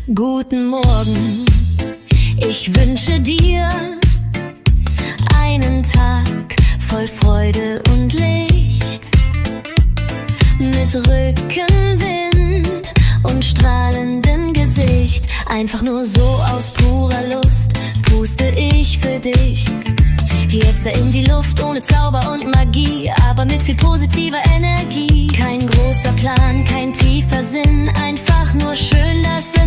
Guten Morgen, ich wünsche dir einen Tag voll Freude und Licht. Mit Rückenwind und strahlendem Gesicht. Einfach nur so aus purer Lust puste ich für dich. Jetzt in die Luft ohne Zauber und Magie, aber mit viel positiver Energie. Kein großer Plan, kein tiefer Sinn, einfach nur schön, dass